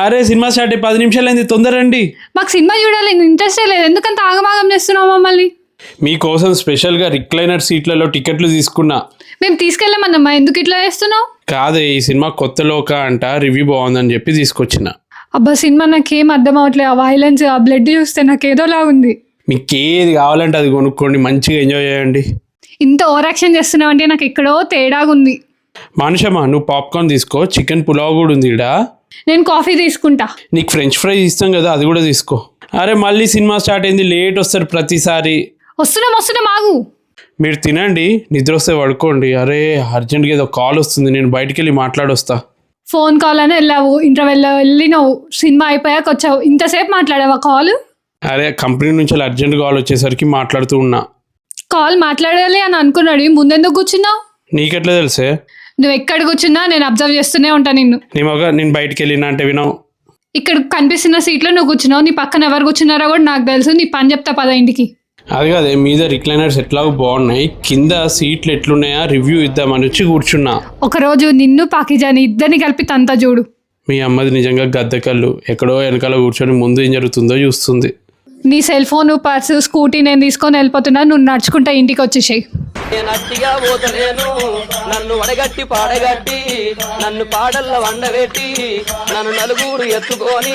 అరే cinema start 10 నిమిషాలు అయింది, తొందరండి. మాకు సినిమా చూడాలి ఇంట్రెస్టే లేదు, ఎందుకంత ఆగమాగం చేస్తున్నావు మమ్మల్ని? మీకోసం స్పెషల్గా రిక్లైనర్ సీట్లలో టికెట్లు తీసుకున్నా. మేము తీసుకెళ్ళమన్నమ్మా, ఎందుకు ఇట్లా చేస్తున్నావు? కాదే, ఈ సినిమా కొత్త లోక అంట, రివ్యూ బాగుందని చెప్పి తీసుకొచ్చిన. అబ్బా సినిమా నాకేం అర్థం అవట్లేదు, ఆ వైలెన్స్ ఆ బ్లడ్ చూస్తే నాకేదోలా ఉంది. మీకు ఏది కావాలంటే అది కొనుక్కోండి, మంచిగా ఎంజాయ్ చేయండి. ఇంత ఓవర్ యాక్షన్ చేస్తున్నావు అంటే నాకు ఎక్కడో తేడాగా ఉంది. మనుషమా, నువ్వు పాప్కార్న్ తీసుకో, చికెన్ పులావ్ కూడా ఉంది ఈడ. నేను కాఫీ తీసుకుంటా. నీకు ఫ్రెంచ్ ఫ్రైస్ ఇస్తాం కదా, అది కూడా తీసుకో. అరే మళ్ళీ సినిమా స్టార్ట్ అయింది, లేట్ వస్తారు ప్రతిసారి. వస్తున్నాం ఆగు. మీరు తినండి, నిద్ర వస్తే పడుకోండి. అరే అర్జెంట్గా ఏదో కాల్ వస్తుంది, నేను బయటికి వెళ్ళి మాట్లాడొస్తా. ఫోన్ కాల్ అని వెళ్ళావు, ఇంటర్వెల్ వెళ్ళినావు, సినిమా అయిపోయాక వచ్చావు, ఇంతసేపు మాట్లాడావా కాల్? అరే కంపెనీ నుంచి అర్జెంట్ కాల్ వచ్చేసరికి మాట్లాడుతూ ఉన్నా. కాల్ మాట్లాడాలి అని అనుకున్నాడు, ముందెందుకు కూర్చున్నావు? నీకెట్లా తెలుసే? నువ్వు ఎక్కడ కూర్చున్నా నేను అబ్జర్వ్ చేస్తూనే ఉంటా నిన్ను. నీ మగ నేను బయటికి వెళ్ళినా అంటే వినవు. ఇక్కడ కనిపిస్తున్న సీట్లో నువ్వు కూర్చున్నావు, నీ పక్కన ఎవరు కూర్చున్నారో కూడా నాకు తెలుసు. నీ పని చెప్తా పద ఇంటికి. అది కాదే, మీద రిక్లైనర్స్ ఎట్లాగో బాగున్నాయి, కింద సీట్లు ఎట్లున్నాయా రివ్యూ ఇద్దామని వచ్చి కూర్చున్నా. ఒకరోజు నిన్ను పాకిజాని ఇద్దరిని కలిపి తంతా చూడు. మీ అమ్మది నిజంగా గద్దెకళ్ళు, ఎక్కడో వెనకాల కూర్చొని ముందు ఏం జరుగుతుందో చూస్తుంది. నీ సెల్ ఫోన్, పర్సు, స్కూటీ నేను తీసుకొని వెళ్ళిపోతున్నా, నువ్వు నడుచుకుంటా ఇంటికి వచ్చేసాయి. నట్టిగా పోతలేను, నన్ను వడగట్టి పాడగట్టి, నన్ను పాడల్ల వండబెట్టి, నన్ను నలుగురు ఎత్తుకొని